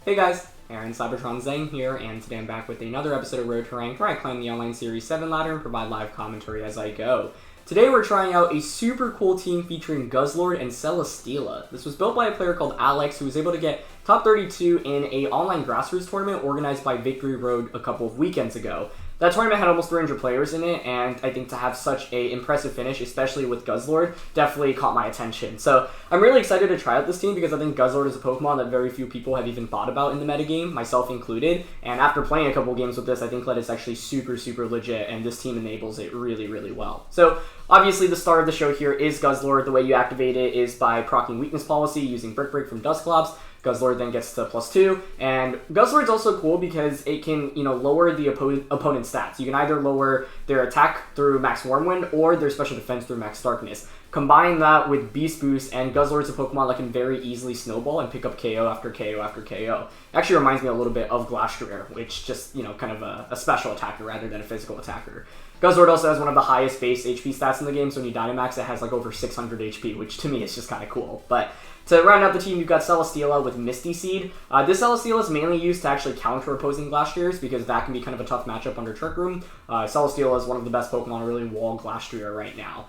Hey guys, Aaron Cybertron Zhang here, and today I'm back with another episode of Road to Rank where I climb the online series 7 ladder and provide live commentary as I go. Today we're trying out a super cool team featuring Guzzlord and Celesteela. This was built by a player called Alex who was able to get top 32 in an online grassroots tournament organized by Victory Road a couple of weekends ago. That tournament had almost 300 players in it, and I think to have such an impressive finish, especially with Guzzlord, definitely caught my attention. So I'm really excited to try out this team because I think Guzzlord is a Pokemon that very few people have even thought about in the metagame, myself included. And after playing a couple games with this, I think that it's actually super legit, and this team enables it really well. So obviously the star of the show here is Guzzlord. The way you activate it is by proccing Weakness Policy using Brick Break from Dusclops. Guzzlord then gets to +2, and Guzzlord's also cool because it can, lower the opponent's stats. You can either lower their attack through Max Wormwind or their special defense through Max Darkness. Combine that with Beast Boost, and Guzzlord's a Pokemon that can very easily snowball and pick up KO after KO after KO. It actually reminds me a little bit of Glastrier, which just, kind of a special attacker rather than a physical attacker. Guzzlord also has one of the highest base HP stats in the game, so when you Dynamax, it has like over 600 HP, which to me is just kind of cool. But to round out the team, you've got Celesteela with Misty Seed. This Celesteela is mainly used to actually counter opposing Glastriers because that can be kind of a tough matchup under Trick Room. Celesteela is one of the best Pokemon to really wall Glastrier right now.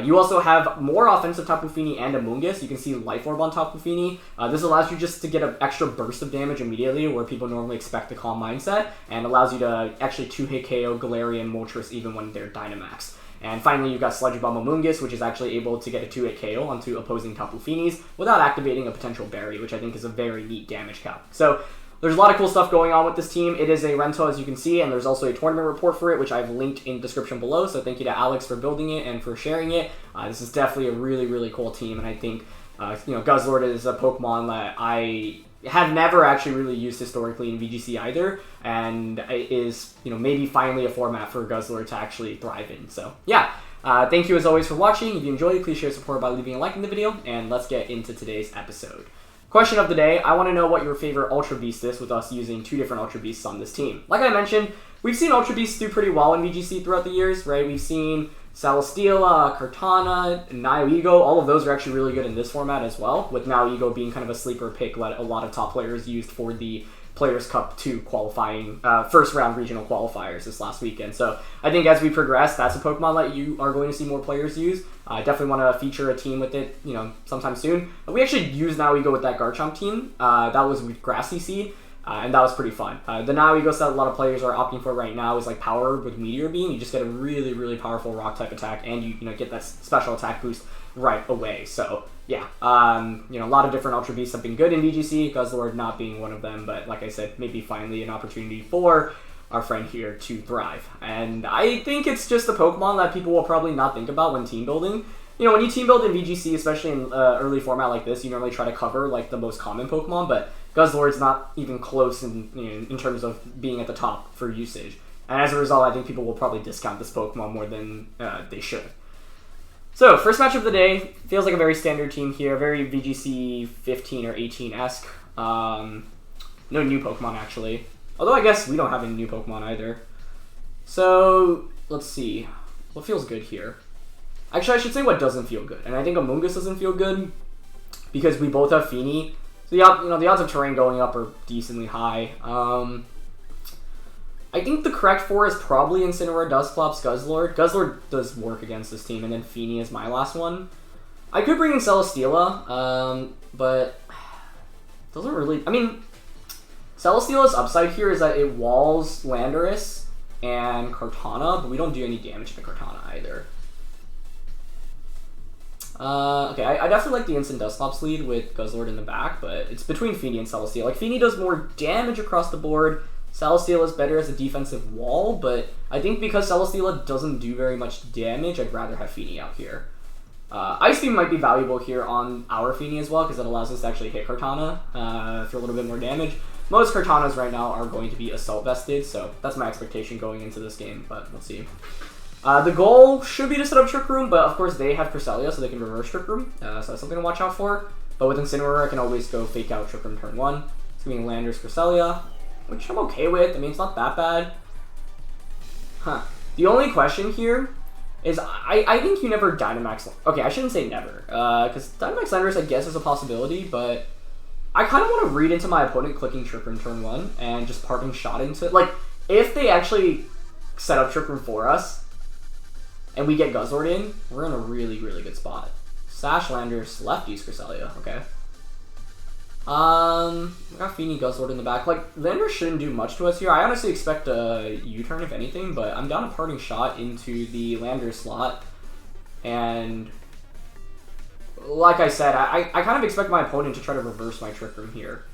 You also have more offensive Tapu Fini and Amoonguss. You can see Life Orb on Tapu Fini. This allows you just to get an extra burst of damage immediately where people normally expect the Calm Mindset, and allows you to actually 2-hit KO Galarian Moltres even when they're Dynamax. And finally, you've got Sludge Bomb Amoonguss, which is actually able to get a 2-hit KO onto opposing Tapu Finis without activating a potential Berry, which I think is a very neat damage calc. So there's a lot of cool stuff going on with this team. It is a rental, as you can see, and there's also a tournament report for it, which I've linked in the description below, so thank you to Alex for building it and for sharing it. This is definitely a really cool team, and I think, Guzzlord is a Pokemon that I have never actually really used historically in VGC either, and it is, maybe finally a format for Guzzlord to actually thrive in. So, yeah. Thank you as always for watching. If you enjoyed, please share support by leaving a like in the video, and let's get into today's episode. Question of the day, I want to know what your favorite Ultra Beast is with us using 2 different Ultra Beasts on this team. Like I mentioned, we've seen Ultra Beasts do pretty well in VGC throughout the years, right? We've seen Celesteela, Kartana, Nihilego, all of those are actually really good in this format as well, with Nihilego being kind of a sleeper pick that a lot of top players used for the Players' Cup 2 qualifying, first round regional qualifiers this last weekend. So I think as we progress, that's a Pokemon that you are going to see more players use. I definitely want to feature a team with it, sometime soon. We actually used Nihilego with that Garchomp team. That was with Grassy Seed, and that was pretty fun. The Nihilego set a lot of players are opting for right now is like Power with Meteor Beam. You just get a really powerful Rock type attack, and you get that special attack boost right away. So yeah, a lot of different Ultra Beasts have been good in VGC, Guzzlord not being one of them, but like I said, maybe finally an opportunity for our friend here to thrive. And I think it's just a Pokemon that people will probably not think about when team building. When you team build in VGC, especially in early format like this, you normally try to cover like the most common Pokemon, but Guzzlord's not even close in terms of being at the top for usage. And as a result, I think people will probably discount this Pokemon more than they should. So, first match of the day, feels like a very standard team here, very VGC 15 or 18-esque. No new Pokemon, actually. Although I guess we don't have any new Pokemon either. So, let's see. What feels good here? Actually, I should say what doesn't feel good. And I think Amoonguss doesn't feel good because we both have Fini. So, the odds of terrain going up are decently high. I think the correct 4 is probably Incineroar, Dusclops, Guzzlord. Guzzlord does work against this team, and then Fini is my last one. I could bring in Celesteela, but doesn't really... Celesteela's upside here is that it walls Landorus and Kartana, but we don't do any damage to Kartana either. Okay, I definitely like the instant Dusclops lead with Guzzlord in the back, but it's between Fini and Celesteela. Like, Fini does more damage across the board. Celesteela is better as a defensive wall, but I think because Celesteela doesn't do very much damage, I'd rather have Fini out here. Ice Beam might be valuable here on our Fini as well, because it allows us to actually hit Kartana for a little bit more damage. Most Kartanas right now are going to be Assault Vested, so that's my expectation going into this game, but we'll see. The goal should be to set up Trick Room, but of course they have Cresselia, so they can reverse Trick Room, so that's something to watch out for. But with Incineroar, I can always go Fake Out Trick Room turn 1. It's going to be Landorus Cresselia, which I'm okay with. It's not that bad. The only question here is I think you never Dynamax... Okay, I shouldn't say never, because Dynamax Landorus, I guess, is a possibility, but I kind of want to read into my opponent clicking Trick Room turn 1 and just parting shot into it. Like, if they actually set up Trick Room for us and we get Guzzlord in, we're in a really, really good spot. Sash Landorus, lefties Cresselia, okay. We got Fini, Guzzlord in the back. Like, Landorus shouldn't do much to us here. I honestly expect a U-turn, if anything, but I'm down a parting shot into the Landorus slot. And like I said, I kind of expect my opponent to try to reverse my Trick Room here.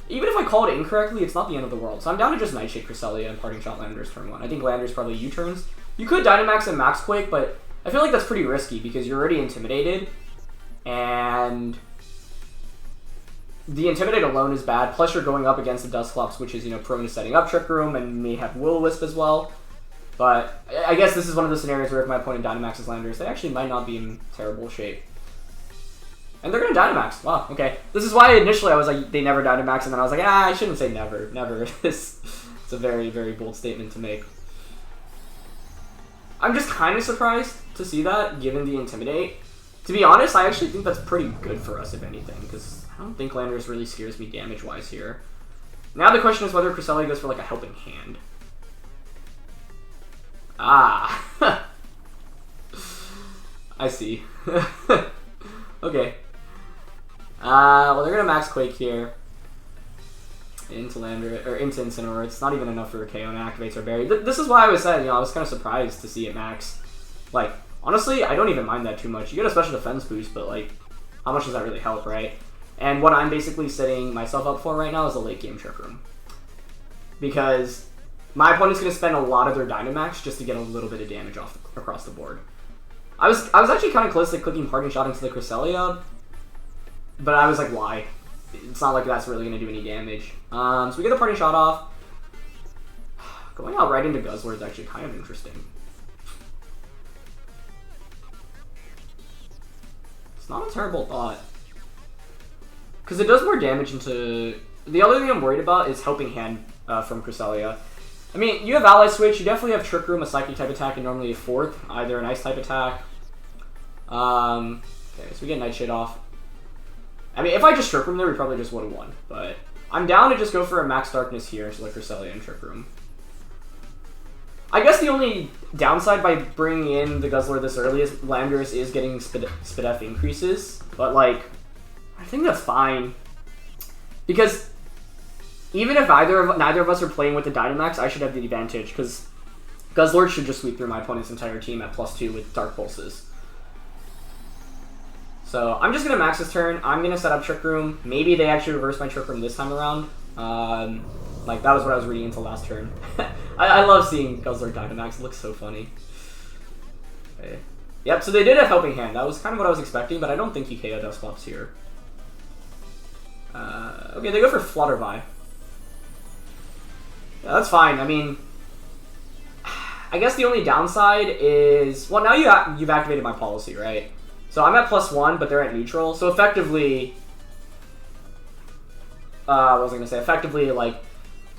Even if I call it incorrectly, it's not the end of the world. So I'm down to just Nightshade Cresselia and parting shot Landorus turn 1. I think Landorus probably U-turns. You could Dynamax and Max Quake, but I feel like that's pretty risky because you're already intimidated. And the Intimidate alone is bad. Plus you're going up against the Dusclops, which is, you know, prone to setting up Trick Room and may have Will-O-Wisp as well. But I guess this is one of the scenarios where if my opponent Dynamaxes Landorus, they actually might not be in terrible shape. And they're going to Dynamax. Wow, okay. This is why initially I was like, they never Dynamax, and then I was like, I shouldn't say never. Never. It's a very, very bold statement to make. I'm just kind of surprised to see that, given the Intimidate. To be honest, I actually think that's pretty good for us, if anything, because I don't think Landorus really scares me damage-wise here. Now the question is whether Cresselia goes for like a Helping Hand. Ah. I see. Okay. Well, they're gonna Max Quake here. Into Landorus, or into Incineroar. It's not even enough for a KO and activates our berry. This is why I was saying, you know, I was kind of surprised to see it max. Like, honestly, I don't even mind that too much. You get a special defense boost, but like, how much does that really help, right? And what I'm basically setting myself up for right now is a late game Trick Room. Because my opponent's going to spend a lot of their Dynamax just to get a little bit of damage across the board. I was actually kind of close to clicking Parting Shot into the Cresselia, but I was like, why? It's not like that's really going to do any damage. So we get the Parting Shot off. Going out right into Guzzlord is actually kind of interesting. It's not a terrible thought. Because it does more damage into... The other thing I'm worried about is Helping Hand from Cresselia. I mean, you have Ally Switch, you definitely have Trick Room, a Psychic type attack, and normally a fourth, either an Ice type attack. Okay, so we get Nightshade off. I mean, if I just Trick Room there, we probably just would have won. But I'm down to just go for a Max Darkness here, so like Cresselia and Trick Room. I guess the only downside by bringing in the Guzzlord this early is Landorus is getting Spidef increases, but like, I think that's fine. Because even if neither of us are playing with the Dynamax, I should have the advantage, because Guzzlord should just sweep through my opponent's entire team at +2 with Dark Pulses. So I'm just going to max this turn. I'm going to set up Trick Room. Maybe they actually reverse my Trick Room this time around. Like, that was what I was reading into last turn. I love seeing Guzzlord Dynamax. It looks so funny. Okay. Yep, so they did have Helping Hand. That was kind of what I was expecting, but I don't think he KO Dusclops here. Okay, they go for Flutterby. Yeah, that's fine. I mean, I guess the only downside is... Well, now you've activated my policy, right? So I'm at +1, but they're at neutral. So effectively... what was I going to say? Effectively, like,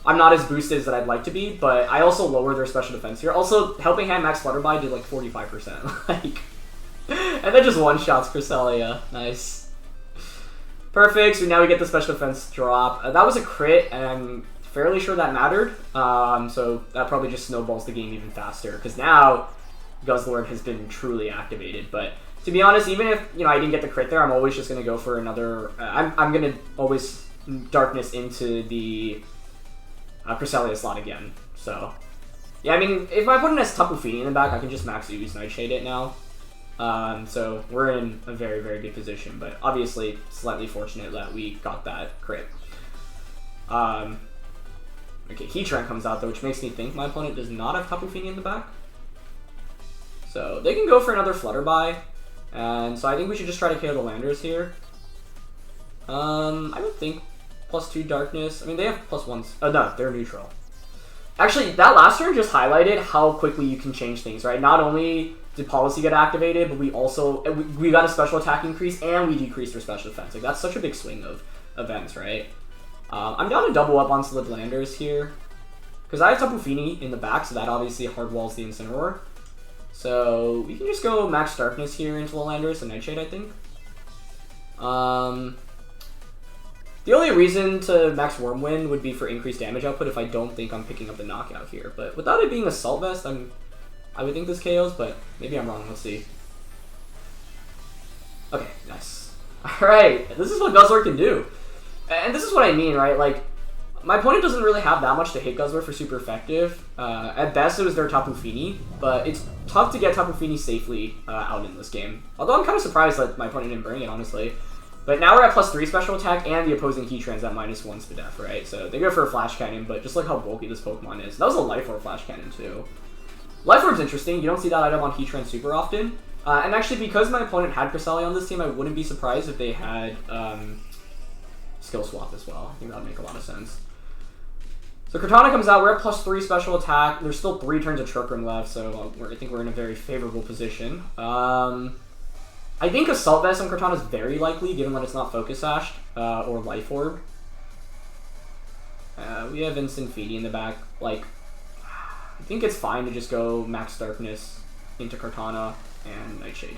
I'm not as boosted as that I'd like to be, but I also lower their special defense here. Also, Helping Hand Max Flutterby did like 45%. Like, and then just one-shots Cresselia. Nice. Perfect, so now we get the special defense drop. That was a crit, and I'm fairly sure that mattered. So that probably just snowballs the game even faster, because now Guzzlord has been truly activated. But to be honest, even if I didn't get the crit there, I'm always just going to go for another... I'm going to always Darkness into the Cresselia slot again. So, yeah, I mean, if my opponent has Tapu Fini in the back, I can just max Ooze Nightshade it now. So we're in a very, very good position, but obviously slightly fortunate that we got that crit. Okay, Heatran comes out though, which makes me think my opponent does not have Tapu Fini in the back. So they can go for another Flutterby, and so I think we should just try to KO the Landorus here. I don't think +2 Darkness. I mean, they have +1s. Oh no, they're neutral. Actually, that last turn just highlighted how quickly you can change things, right? Not only did policy get activated, but we also we got a special attack increase and we decreased our special defense. Like, that's such a big swing of events, right? I'm down to double up on Slid Landorus here, because I have Tapu Fini in the back, so that obviously hardwalls the Incineroar. So we can just go Max Darkness here into the Landorus and Nightshade, I think. The only reason to max Wormwind would be for increased damage output if I don't think I'm picking up the knockout here. But without it being Assault Vest, I would think this KOs, but maybe I'm wrong. Let's see. Okay, nice. Alright, this is what Guzzlord can do. And this is what I mean, right? Like, my opponent doesn't really have that much to hit Guzzlord for super effective. At best, it was their Tapu Fini, but it's tough to get Tapu Fini safely out in this game. Although I'm kind of surprised that my opponent didn't bring it, honestly. But now we're at +3 special attack, and the opposing Heatran's at -1 Spadef, right? So they go for a Flash Cannon, but just look how bulky this Pokemon is. That was a Life Orb Flash Cannon, too. Life Orb's interesting. You don't see that item on Heatran super often. And actually, because my opponent had Cresselia on this team, I wouldn't be surprised if they had Skill Swap as well. I think that would make a lot of sense. So Kartana comes out. We're at +3 special attack. There's still 3 turns of Trick Room left, so I think we're in a very favorable position. I think Assault Vest on Kartana is very likely, given that it's not Focus Sashed or Life Orb. We have Instant Fini in the back. Like, I think it's fine to just go Max Darkness into Kartana and Nightshade.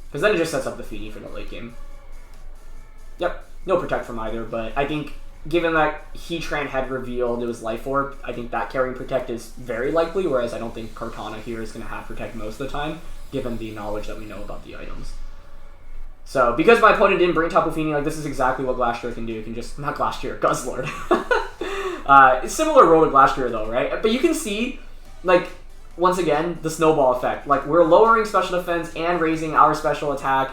Because then it just sets up the Fini for the late game. Yep, no Protect from either, but I think given that Heatran had revealed it was Life Orb, I think that carrying Protect is very likely, whereas I don't think Kartana here is going to have Protect most of the time, given the knowledge that we know about the items. So, because my opponent didn't bring Tapu Fini, like, this is exactly what Glastrier can do. It can just, not Glastrier, Guzzlord. Similar role to Glastrier, though, right? But you can see, like, once again, the snowball effect. Like, we're lowering special defense and raising our special attack,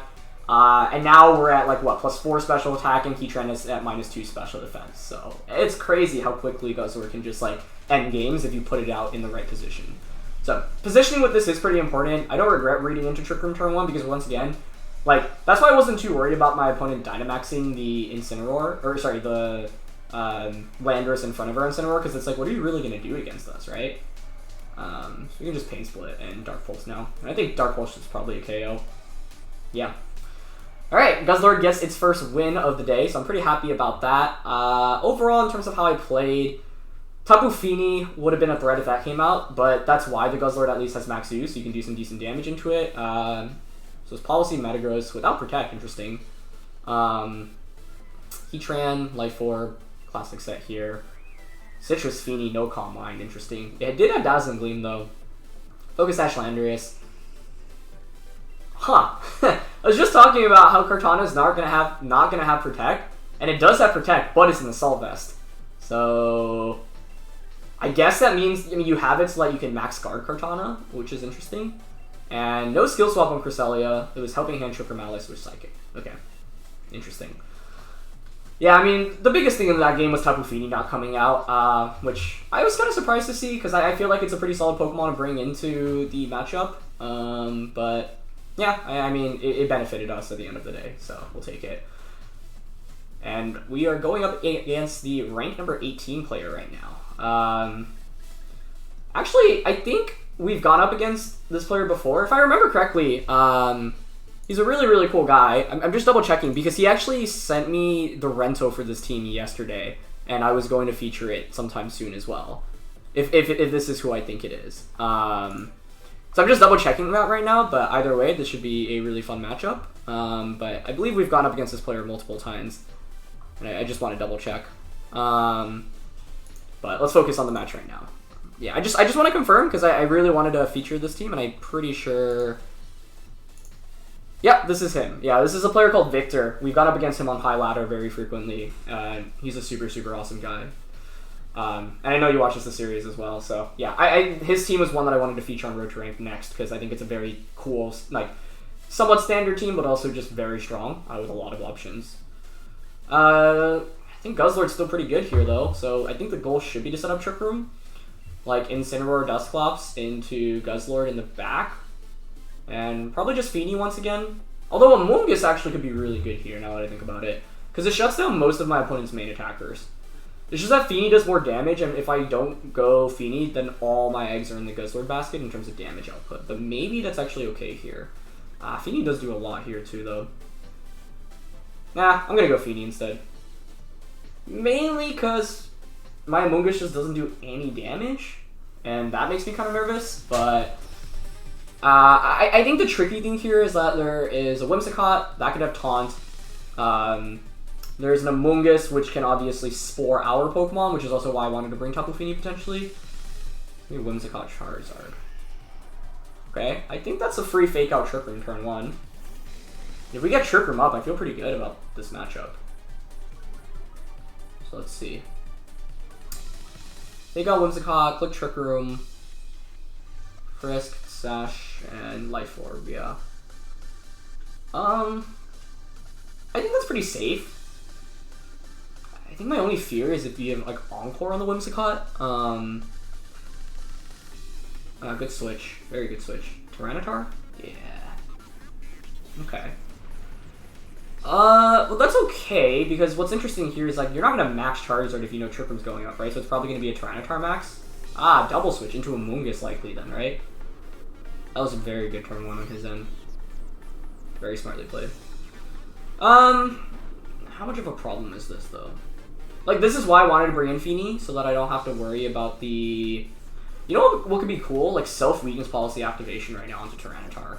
and now we're at, like, what, +4 special attack, and Heatran is at -2 special defense. So, it's crazy how quickly Guzzlord can just, like, end games if you put it out in the right position. So, positioning with this is pretty important. I don't regret reading into Trick Room turn 1 because, once again, like, that's why I wasn't too worried about my opponent Dynamaxing the Incineroar, or, sorry, the Landorus in front of our Incineroar, because it's like, what are you really going to do against us, right? So we can just Pain Split and Dark Pulse now. And I think Dark Pulse is probably a KO. Yeah. Alright, Guzzlord gets its first win of the day, so I'm pretty happy about that. Overall, in terms of how I played, Tapu Fini would have been a threat if that came out, but that's why the Guzzlord at least has max use, so you can do some decent damage into it. So it's Policy Metagross without Protect, interesting. Heatran, Life Orb, classic set here. Citrus Fini, no Calm Mind, interesting. It did have Dazzling Gleam though. Focus Sash Landorus. Huh. I was just talking about how Kartana's not gonna have Protect, and it does have Protect, but it's an Assault Vest. So I guess that means, I mean, you have it so that you can max guard Kartana, which is interesting. And no Skill Swap on Cresselia. It was Helping Hand, Tripper Malice, which Psychic. Okay. Interesting. Yeah, I mean, the biggest thing in that game was Tapu Fini not coming out, which I was kind of surprised to see, because I feel like it's a pretty solid Pokemon to bring into the matchup. But, yeah, I mean, it benefited us at the end of the day, so we'll take it. And we are going up against the rank number 18 player right now. Actually, I think we've gone up against this player before. If I remember correctly, he's a really, really cool guy. I'm just double checking because he actually sent me the Rento for this team yesterday, and I was going to feature it sometime soon as well. If this is who I think it is. So I'm just double checking that right now, but either way, this should be a really fun matchup. But I believe we've gone up against this player multiple times, and I just want to double check. But let's focus on the match right now. Yeah, I just want to confirm because I really wanted to feature this team, and I'm pretty sure. Yep, this is him. Yeah, this is a player called Victor. We've gone up against him on High Ladder very frequently. He's a super, super awesome guy. And I know you watch the series as well, so yeah. His team was one that I wanted to feature on Road to Rank next because I think it's a very cool, like, somewhat standard team, but also just very strong with a lot of options. I think Guzzlord's still pretty good here, though, so I think the goal should be to set up Trick Room. Like, Incineroar Dusclops into Guzzlord in the back. And probably just Fini once again. Although Amoonguss actually could be really good here, now that I think about it. Because it shuts down most of my opponent's main attackers. It's just that Fini does more damage, and if I don't go Fini, then all my eggs are in the Guzzlord basket in terms of damage output. But maybe that's actually okay here. Fini does do a lot here too, though. Nah, I'm going to go Fini instead. Mainly because my Amoonguss just doesn't do any damage, and that makes me kind of nervous, but I think the tricky thing here is that there is a Whimsicott that could have Taunt. There's an Amoonguss, which can obviously spore our Pokemon, which is also why I wanted to bring Tapu Fini potentially. Maybe Whimsicott Charizard. Okay, I think that's a free Fake Out Trick Room turn 1. If we get Trick Room up, I feel pretty good about this matchup. So let's see. Fake Out Whimsicott, click Trick Room, Frisk, Sash, and Life Orb, yeah. I think that's pretty safe. I think my only fear is if you have like Encore on the Whimsicott. Good switch. Very good switch. Tyranitar? Yeah. Okay. Well that's okay, because what's interesting here is like you're not gonna max Charizard if you know Trick Room's going up, right? So it's probably gonna be a Tyranitar max. Ah, double switch into Amoonguss likely then, right? That was a very good turn 1 on his end. Very smartly played. How much of a problem is this though? Like this is why I wanted to bring in Fini, so that I don't have to worry about the... You know what could be cool? Like self-weakness policy activation right now onto Tyranitar.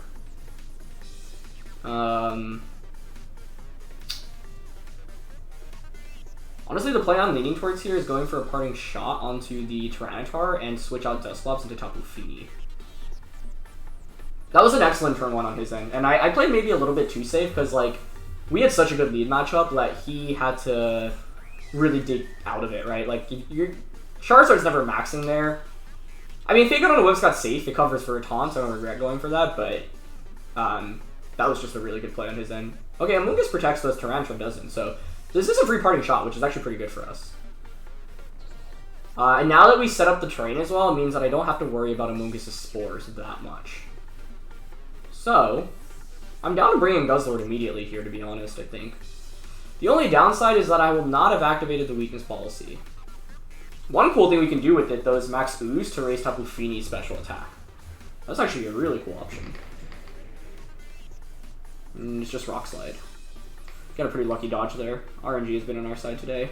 Honestly, the play I'm leaning towards here is going for a parting shot onto the Tyranitar and switch out Dusclops into Tapu Fini. That was an excellent turn 1 on his end, and I played maybe a little bit too safe because like we had such a good lead matchup that he had to really dig out of it, right? Like your Charizard's never maxing there. I mean, Fake Out on a Whip's got safe. It covers for a taunt, so I don't regret going for that, but that was just a really good play on his end. Okay, Amoonguss protects those, Tyranitar doesn't, so this is a free parting shot, which is actually pretty good for us. And now that we set up the terrain as well, it means that I don't have to worry about Amoonguss' spores that much. So, I'm down to bring in Guzzlord immediately here, to be honest, I think. The only downside is that I will not have activated the weakness policy. One cool thing we can do with it, though, is max Ooze to raise Tapu Fini's special attack. That's actually a really cool option. It's just Rock Slide. Got a pretty lucky dodge there. RNG has been on our side today.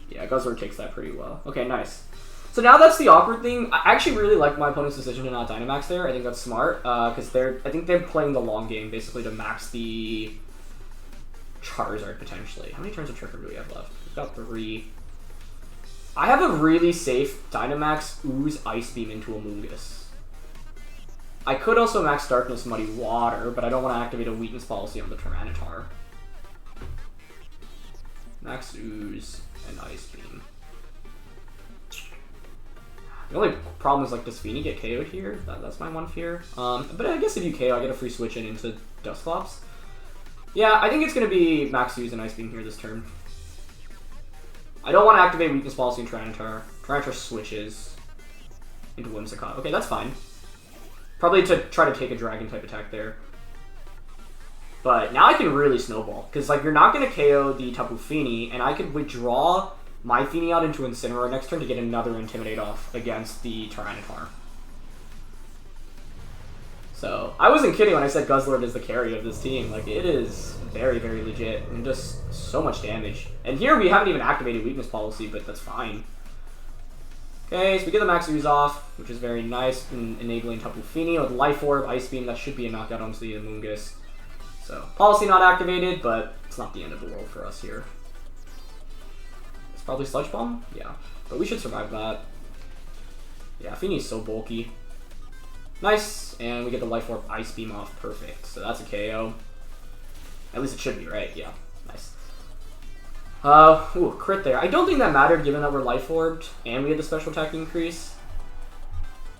Yeah, Guzzlord takes that pretty well. Okay, nice. So now that's the awkward thing. I actually really like my opponent's decision to not Dynamax there. I think that's smart, because I think they're playing the long game, basically, to max the Charizard, potentially. How many turns of Trick Room do we have left? We've got 3. I have a really safe Dynamax Ooze Ice Beam into Amoonguss. I could also max Darkness Muddy Water, but I don't want to activate a weakness policy on the Tyranitar. Max Ooze and Ice Beam. The only problem is, like, does Fini get KO'd here? That's my one fear. But I guess if you KO, I get a free switch in into Dusclops. Yeah, I think it's going to be Max Ooze and Ice Beam here this turn. I don't want to activate weakness policy in Tyranitar. Tyranitar switches into Whimsicott. Okay, that's fine. Probably to try to take a dragon type attack there. But now I can really snowball. Because, like, you're not going to KO the Tapu Fini, and I could withdraw my Fini out into Incineroar next turn to get another Intimidate off against the Tyranitar. So, I wasn't kidding when I said Guzzlord is the carry of this team. Like, it is very, very legit and just so much damage. And here we haven't even activated weakness policy, but that's fine. Okay, so we get the Max Ooze off, which is very nice, in enabling Tapu Fini with Life Orb, Ice Beam. That should be a knockout onto the Amoonguss. So, policy not activated, but it's not the end of the world for us here. It's probably Sludge Bomb? Yeah, but we should survive that. Yeah, Fini's so bulky. Nice, and we get the Life Orb Ice Beam off. Perfect. So that's a KO. At least it should be, right? Yeah, nice. Ooh, crit there. I don't think that mattered given that we're Life Orbed and we had the special attack increase.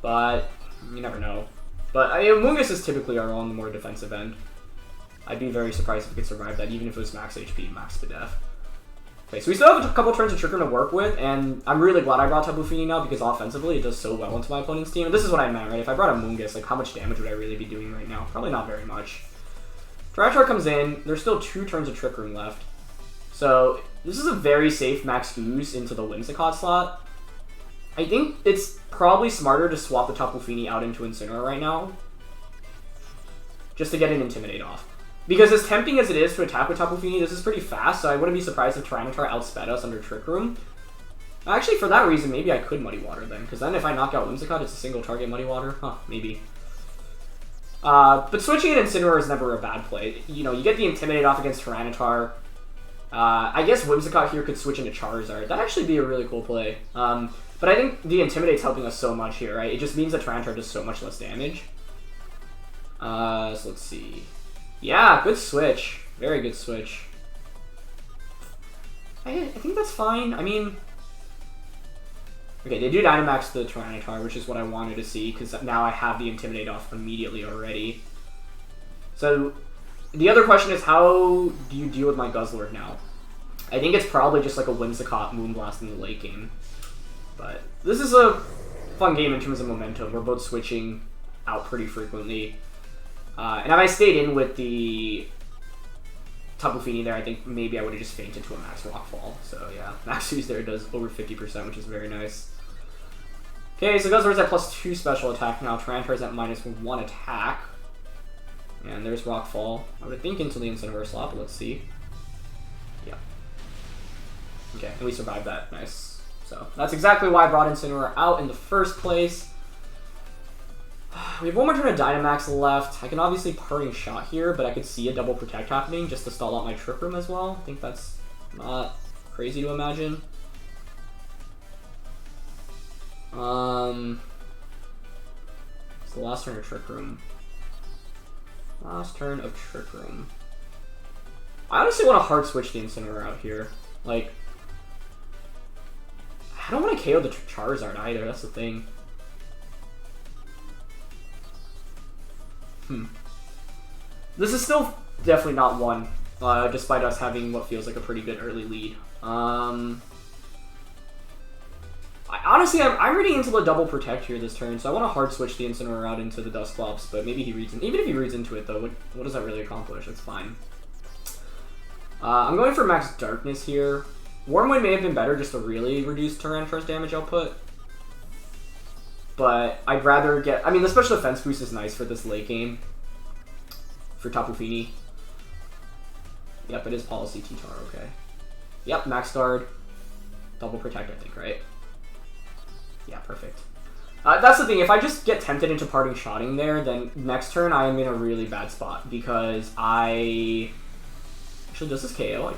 But you never know. But Amoonguss is typically our on the more defensive end. I'd be very surprised if we could survive that, even if it was max HP, max to death. Okay, so we still have a couple turns of Trick Room to work with, and I'm really glad I brought Tapu Fini now, because offensively it does so well into my opponent's team. And this is what I meant, right? If I brought Amoonguss, like, how much damage would I really be doing right now? Probably not very much. Tyranitar comes in. There's still 2 turns of Trick Room left. So, this is a very safe max Ooze into the Whimsicott slot. I think it's probably smarter to swap the Tapu Fini out into Incineroar right now, just to get an Intimidate off. Because as tempting as it is to attack with Tapu Fini, this is pretty fast, so I wouldn't be surprised if Tyranitar outsped us under Trick Room. Actually, for that reason, maybe I could Muddy Water then, because then if I knock out Whimsicott, it's a single target Muddy Water. Huh, maybe. But switching in Incineroar is never a bad play. You know, you get the Intimidate off against Tyranitar. I guess Whimsicott here could switch into Charizard. That'd actually be a really cool play. But I think the Intimidate's helping us so much here, right? It just means that Tyranitar does so much less damage. So let's see. Yeah, good switch. Very good switch. I think that's fine. I mean... Okay, they do Dynamax the Tyranitar, which is what I wanted to see, because now I have the Intimidate off immediately already. So, the other question is, how do you deal with my Guzzlord now? I think it's probably just like a Whimsicott Moonblast in the late game. But this is a fun game in terms of momentum. We're both switching out pretty frequently. And if I stayed in with the Tapu Fini there, I think maybe I would have just fainted to a Max Rockfall. So yeah, Max Use there does over 50%, which is very nice. Okay, so Guzzlord's at +2 special attack now. Tyranitar's at -1 attack. And there's Rockfall. I would think into the Incineroar slot, but let's see. Yeah. Okay, and we survived that. Nice. So that's exactly why I brought Incineroar out in the first place. We have one more turn of Dynamax left. I can obviously Parting Shot here, but I could see a double Protect happening just to stall out my Trick Room as well. I think that's not crazy to imagine. It's the last turn of Trick Room. Last turn of Trick Room. I honestly want to hard switch the Incineroar out here. Like, I don't want to KO the Charizard either, that's the thing. This is still definitely not one, despite us having what feels like a pretty good early lead. Honestly, I'm reading into the double Protect here this turn, so I want to hard switch the Incineroar out into the Dusclops, but maybe he reads in. Even if he reads into it, though, what does that really accomplish? It's fine. I'm going for Max Darkness here. Warm Wind may have been better just to really reduce Tyranitar's damage output. But I'd rather get... I mean, the special defense boost is nice for this late game. For Tapu Fini. Yep, it is Policy T-Tar, okay. Yep, Max Guard. Double Protect, I think, right? Yeah, perfect. That's the thing, if I just get tempted into Parting Shotting there, then next turn I am in a really bad spot. Because I... Actually, does this KO?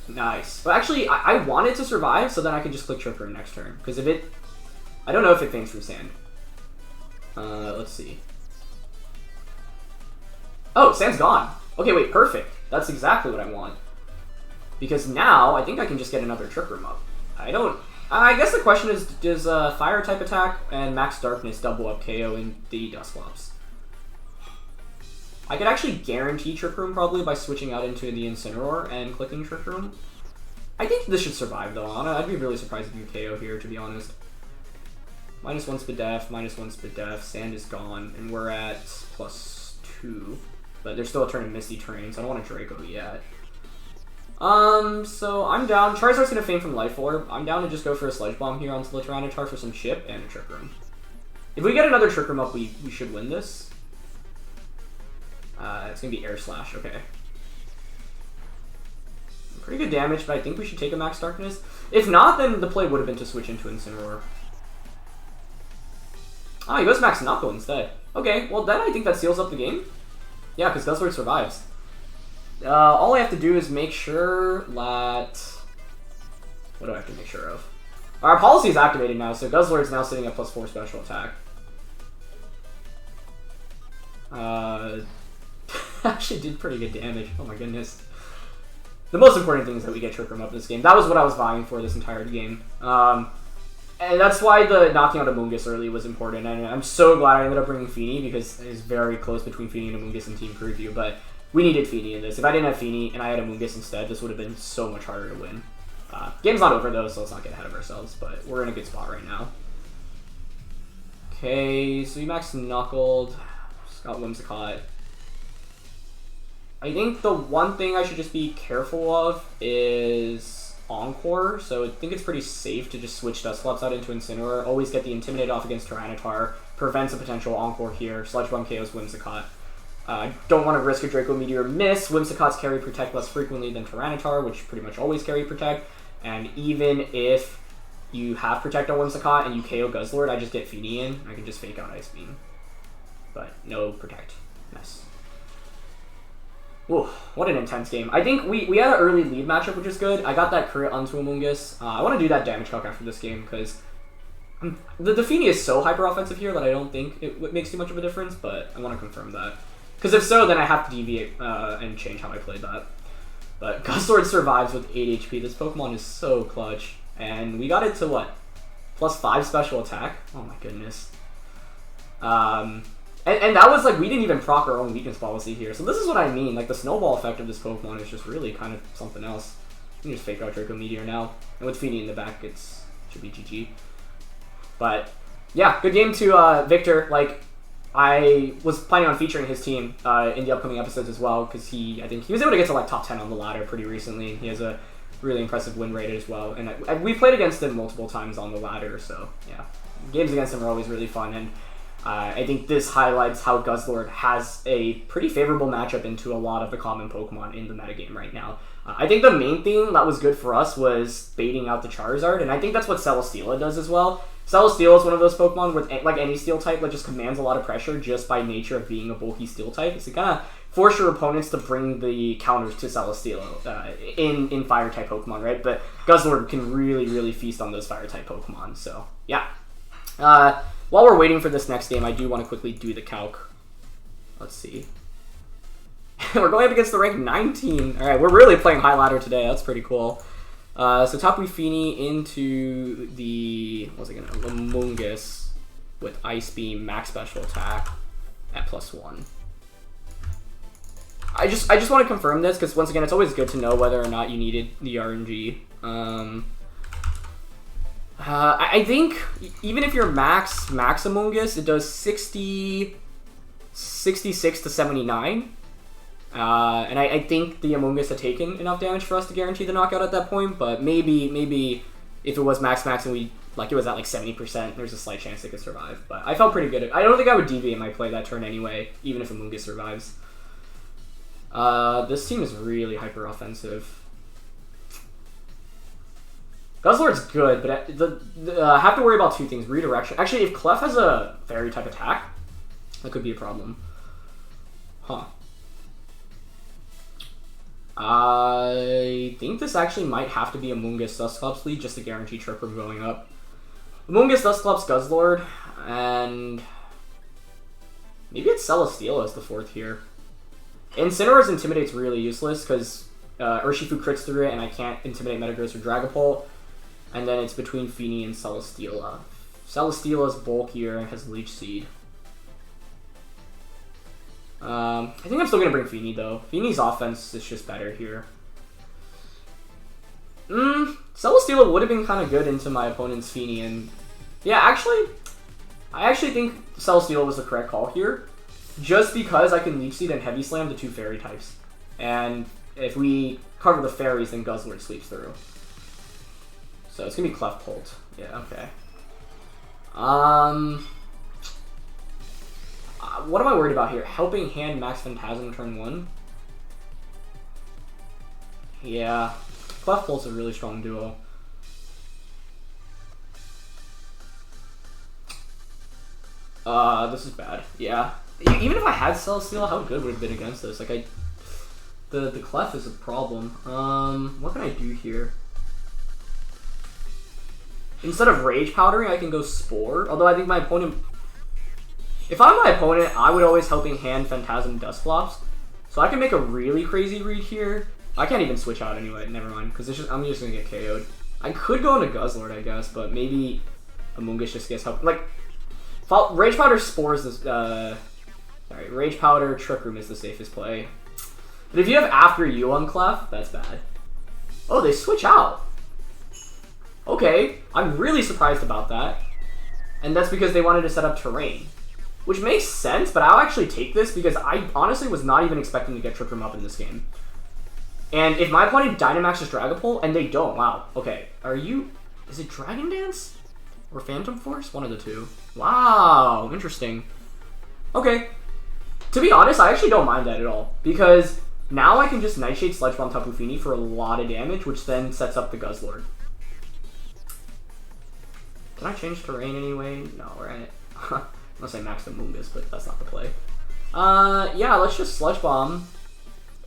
Nice. But actually, I want it to survive, so then I can just click Trick Room next turn. Because if it... I don't know if it faints through Sand. Let's see. Oh, Sand's gone. Okay, wait, perfect. That's exactly what I want. Because now, I think I can just get another Trick Room up. I guess the question is, does Fire type attack and Max Darkness double up KO in the Dusclops? I could actually guarantee Trick Room probably by switching out into the Incineroar and clicking Trick Room. I think this should survive though. I'd be really surprised if you KO here, to be honest. -1 Spadef, -1 Spadef, Sand is gone, and we're at +2. But there's still a turn of Misty Terrain, so I don't want to Draco yet. So I'm down. Charizard's gonna faint from Life Orb. I'm down to just go for a Sledge Bomb here onto the Tyranitar for some chip and a Trick Room. If we get another Trick Room up, we should win this. It's gonna be Air Slash, okay. Pretty good damage, but I think we should take a Max Darkness. If not, then the play would have been to switch into Incineroar. Ah, he goes Max Knuckle instead. Okay, well then I think that seals up the game. Yeah, because Guzzlord survives. All I have to do is make sure that... What do I have to make sure of? Our policy is activated now, so Guzzlord's now sitting at +4 special attack. Actually did pretty good damage. Oh my goodness. The most important thing is that we get Trick Room up this game. That was what I was vying for this entire game. And that's why the knocking out Amoonguss early was important. And I'm so glad I ended up bringing Fini, because it is very close between Fini and Amoonguss in Team Preview. But we needed Fini in this. If I didn't have Fini and I had Amoonguss instead, this would have been so much harder to win. Game's not over though, so let's not get ahead of ourselves. But we're in a good spot right now. Okay, so we Max Knuckled. Just got Whimsicott. I think the one thing I should just be careful of is Encore, so I think it's pretty safe to just switch Dusclops out into Incineroar, always get the Intimidate off against Tyranitar, prevents a potential Encore here, Sludge Bomb KOs Whimsicott. I don't want to risk a Draco Meteor miss. Whimsicott's carry Protect less frequently than Tyranitar, which pretty much always carry Protect, and even if you have Protect on Whimsicott and you KO Guzzlord, I just get Fini in, I can just fake out Ice Beam. But no Protect. Nice. Ooh, what an intense game. I think we had an early lead matchup, which is good. I got that crit onto Amoonguss. I want to do that damage calc after this game, because the Fini is so hyper-offensive here that I don't think it makes too much of a difference, but I want to confirm that. Because if so, then I have to deviate and change how I played that. But Guzzlord survives with 8 HP. This Pokemon is so clutch. And we got it to, what? +5 special attack? Oh my goodness. And that was like, we didn't even proc our own weakness policy here. So this is what I mean. Like, the snowball effect of this Pokemon is just really kind of something else. You can just fake out Draco Meteor now. And with Fini in the back, it should be GG. But, yeah, good game to Victor. Like, I was planning on featuring his team in the upcoming episodes as well, because I think he was able to get to like top 10 on the ladder pretty recently. He has a really impressive win rate as well, and we played against him multiple times on the ladder, so yeah, games against him are always really fun, and I think this highlights how Guzzlord has a pretty favorable matchup into a lot of the common Pokemon in the metagame right now. I think the main thing that was good for us was baiting out the Charizard, and I think that's what Celesteela does as well. Celesteela is one of those Pokemon with, like any Steel type, that just commands a lot of pressure just by nature of being a bulky Steel type. So you kind of force your opponents to bring the counters to Celesteela in Fire type Pokemon, right? But Guzzlord can really, really feast on those Fire type Pokemon. So yeah. While we're waiting for this next game, I do want to quickly do the calc. Let's see. We're going up against the rank 19. All right, we're really playing high ladder today. That's pretty cool. So Tapu Fini into the, Amoonguss with Ice Beam, max special attack at +1. I just want to confirm this, because once again, it's always good to know whether or not you needed the RNG. I think even if you're max Amoonguss, it does 66 to 79. And I think the Amoonguss had taken enough damage for us to guarantee the knockout at that point, but maybe if it was max and it was at like 70%, there's a slight chance it could survive. But I felt pretty good. I don't think I would deviate my play that turn anyway, even if Amoonguss survives. This team is really hyper offensive. Guzzlord's good, but I have to worry about two things. Redirection. Actually, if Clef has a fairy type attack, that could be a problem. Huh. I think this actually might have to be Amoonguss Dusclops lead just to guarantee Trick Room going up. Amoonguss Dusclops Guzzlord, and maybe it's Celesteela as the fourth here. Incineroar's Intimidate's really useless because Urshifu crits through it and I can't intimidate Metagross or Dragapult. And then it's between Fini and Celesteela. Celesteela's bulkier and has Leech Seed. I think I'm still going to bring Fini, though. Fini's offense is just better here. Celesteela would have been kind of good into my opponent's Fini, and yeah, I actually think Celesteela was the correct call here, just because I can Leech Seed and Heavy Slam the two fairy types. And if we cover the fairies, then Guzzlord sleeps through. So it's going to be Clefairy. Yeah, okay. What am I worried about here? Helping Hand Max Phantasm turn 1? Yeah. Clefairy's a really strong duo. This is bad. Yeah. Even if I had Celesteela, how good would it have been against this? Like, the Clef is a problem. What can I do here? Instead of Rage Powdering, I can go Spore. Although I think my opponent... If I'm my opponent, I would always Helping Hand Phantasm Dusclops. So I can make a really crazy read here. I can't even switch out anyway, never mind, because I'm just going to get KO'd. I could go into Guzzlord, I guess, but maybe Amoonguss just gets help. Like, Rage Powder Spores this, sorry, Rage Powder Trick Room is the safest play. But if you have After You on Clef, that's bad. Oh, they switch out. Okay, I'm really surprised about that. And that's because they wanted to set up Terrain. Which makes sense, but I'll actually take this because I honestly was not even expecting to get Trick Room up in this game. And if my opponent Dynamaxes Dragapult, and they don't, wow, okay. Is it Dragon Dance? Or Phantom Force? One of the two. Wow, interesting. Okay. To be honest, I actually don't mind that at all. Because now I can just Nightshade Sludge Bomb Tapu Fini for a lot of damage, which then sets up the Guzzlord. Can I change terrain anyway? No, right? Unless I max the Amoonguss, but that's not the play. Yeah, let's just Sludge Bomb.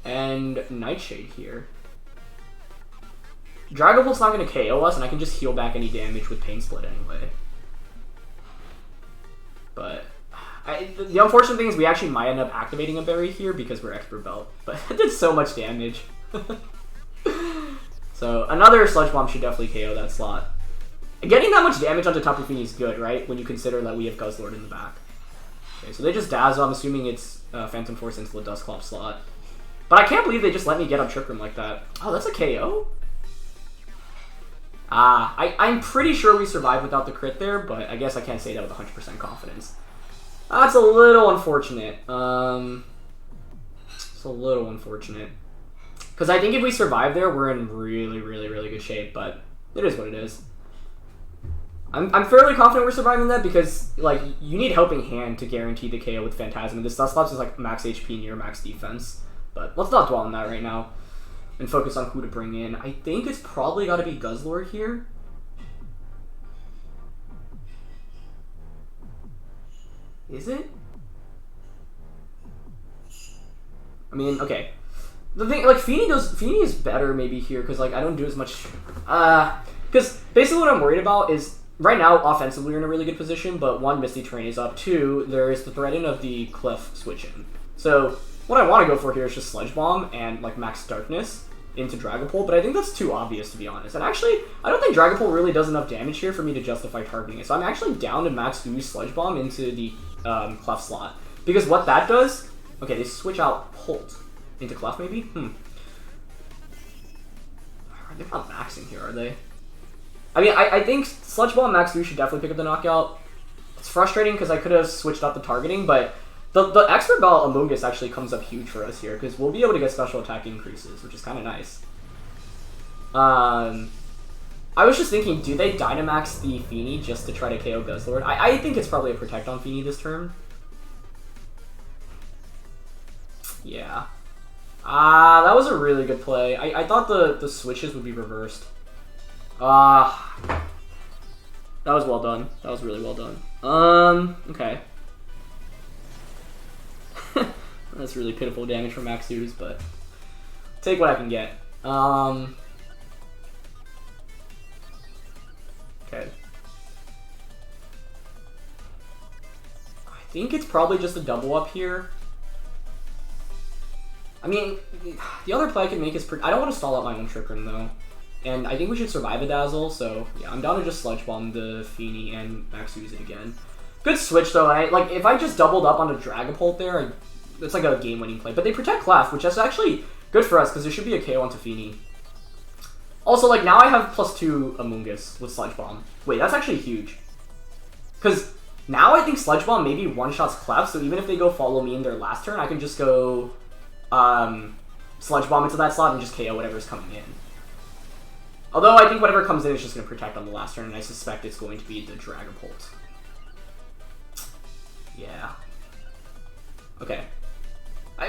And Nightshade here. Dragapult's not going to KO us, and I can just heal back any damage with Pain Split anyway. But the unfortunate thing is we actually might end up activating a berry here because we're Expert Belt. But it did so much damage. So another Sludge Bomb should definitely KO that slot. Getting that much damage onto Tapu Fini is good, right? When you consider that we have Guzzlord in the back. Okay, so they just Dazzle. I'm assuming it's Phantom Force into the Dusclops slot. But I can't believe they just let me get up Trick Room like that. Oh, that's a KO? I'm pretty sure we survived without the crit there, but I guess I can't say that with 100% confidence. That's a little unfortunate. It's a little unfortunate. Because I think if we survive there, we're in really, really, really good shape, but it is what it is. I'm fairly confident we're surviving that because, like, you need Helping Hand to guarantee the KO with Phantasm, and this Dusclops is, like, max HP near max defense. But let's not dwell on that right now and focus on who to bring in. I think it's probably got to be Guzzlord here. Is it? I mean, okay. The thing, like, Fini is better maybe here because, like, I don't do as much. Because basically what I'm worried about is right now offensively we're in a really good position, but one, Misty Terrain is up. Two, there is the threat-in of the Clef switch-in. So what I want to go for here is just Sludge Bomb and, like, Max Darkness into Dragapult, but I think that's too obvious, to be honest. And actually, I don't think Dragapult really does enough damage here for me to justify targeting it. So I'm actually down to Max Ooze Sludge Bomb into the Clef slot. Because what that does... Okay, they switch out Pult into Clef, maybe? They're not maxing here, are they? I mean, I think Sludge Bomb and Max Ooze should definitely pick up the knockout. It's frustrating because I could have switched out the targeting, but the Expert Belt Amoonguss actually comes up huge for us here because we'll be able to get special attack increases, which is kind of nice. I was just thinking, do they Dynamax the Fini just to try to KO Guzzlord? I think it's probably a Protect on Fini this turn. Yeah. That was a really good play. I thought the switches would be reversed. That was well done. That was really well done. Okay. That's really pitiful damage from Max Ooze, but take what I can get. Okay. I think it's probably just a double up here. I mean, the other play I can make is... I don't want to stall out my own Trick Room, though. And I think we should survive a Dazzle, so yeah, I'm down to just Sludge Bomb the Fini and Max Ooze it again. Good switch, though. Like, if I just doubled up on a Dragapult there, it's like a game-winning play. But they protect Clef, which is actually good for us, because there should be a KO onto Fini. Also, like, now I have +2 Amoonguss with Sludge Bomb. Wait, that's actually huge. Because now I think Sludge Bomb maybe one-shots Clef, so even if they go follow me in their last turn, I can just go Sludge Bomb into that slot and just KO whatever's coming in. Although I think whatever comes in is just going to protect on the last turn, and I suspect it's going to be the Dragapult. Yeah. Okay.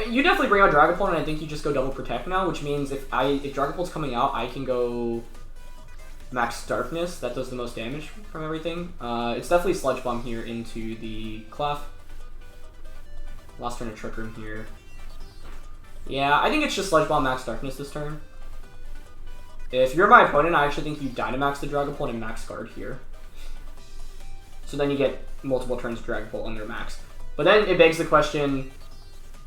You definitely bring out Dragapult, and I think you just go double Protect now, which means if Dragapult's coming out, I can go Max Darkness. That does the most damage from everything. It's definitely Sludge Bomb here into the Clef. Last turn of Trick Room here. Yeah, I think it's just Sludge Bomb Max Darkness this turn. If you're my opponent, I actually think you Dynamax the Dragapult and Max Guard here. So then you get multiple turns of Dragapult under Max. But then it begs the question...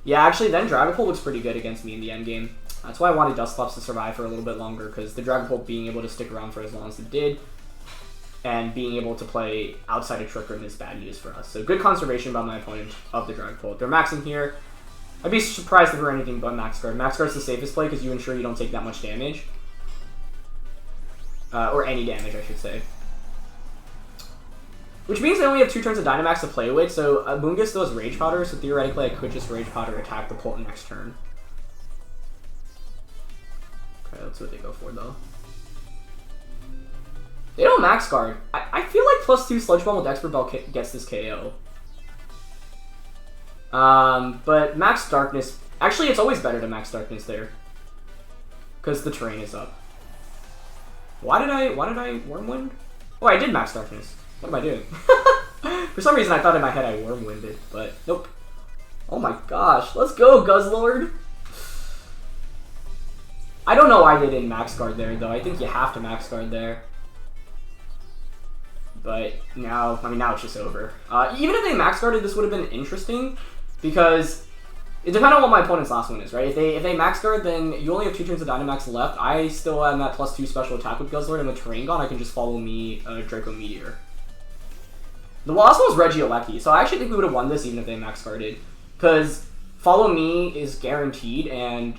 Yeah, actually, then Dragapult looks pretty good against me in the endgame. That's why I wanted Dusclops to survive for a little bit longer, because the Dragapult being able to stick around for as long as it did, and being able to play outside of Trick Room is bad news for us. So good conservation by my opponent of the Dragapult. They're maxing here. I'd be surprised if we're anything but Max Guard. Max Guard's the safest play because you ensure you don't take that much damage. Or any damage, I should say. Which means I only have 2 turns of Dynamax to play with, so Amoonguss still has Rage Powder, so theoretically I could just Rage Powder attack the Pult next turn. Okay, that's what they go for, though. They don't Max Guard. I feel like +2 Sludge Bomb with Expert Belt gets this KO. But Max Darkness... Actually, it's always better to Max Darkness there. Because the terrain is up. Why did I Wormwind? Oh, I did Max Darkness. What am I doing? For some reason, I thought in my head I Wormwinded, but nope. Oh my gosh. Let's go, Guzzlord. I don't know why they didn't max guard there, though. I think you have to max guard there. But now, I mean, now it's just over. Even if they max guarded, this would have been interesting, because it depends on what my opponent's last one is, right? If they max guard, then you only have 2 turns of Dynamax left. I still have that +2 special attack with Guzzlord, and with Terrain Gone, I can just follow me Draco Meteor. The last one was Regieleki, so I actually think we would have won this even if they max guarded, because follow me is guaranteed, and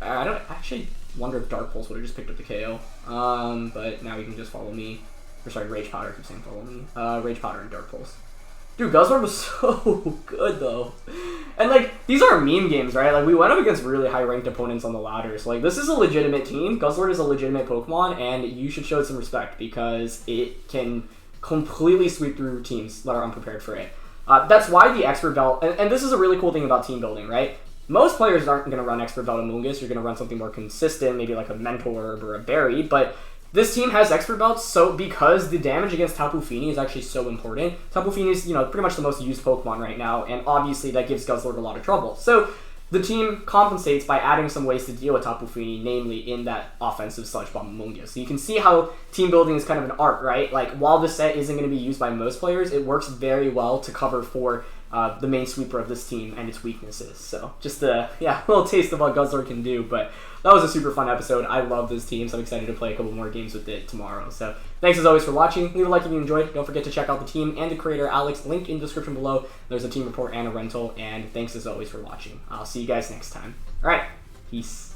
I don't actually wonder if Dark Pulse would have just picked up the KO. But now we can just follow me. Or sorry, Rage Powder. I keep saying follow me. Rage Powder and Dark Pulse. Dude, Guzzlord was so good though. And like, these are meme games, right? Like, we went up against really high ranked opponents on the ladder. So like, this is a legitimate team. Guzzlord is a legitimate Pokemon, and you should show it some respect because it can completely sweep through teams that are unprepared for it. That's why the Expert Belt, and this is a really cool thing about team building, right? Most players aren't going to run Expert Belt Amoonguss. You're going to run something more consistent, maybe like a Mentor or a Berry, but this team has Expert Belts, so because the damage against Tapu Fini is actually so important. Tapu Fini is, you know, pretty much the most used Pokemon right now, and obviously that gives Guzzlord a lot of trouble. So the team compensates by adding some ways to deal with Tapu Fini, namely in that offensive Sludge Bomb Amoonguss. So you can see how team building is kind of an art, right? Like, while this set isn't going to be used by most players, it works very well to cover for the main sweeper of this team and its weaknesses. So just a little taste of what Guzzlord can do, but that was a super fun episode. I love this team, so I'm excited to play a couple more games with it tomorrow. So thanks as always for watching. Leave a like if you enjoyed. Don't forget to check out the team and the creator, Alex, link in the description below. There's a team report and a rental, and thanks as always for watching. I'll see you guys next time. All right, peace.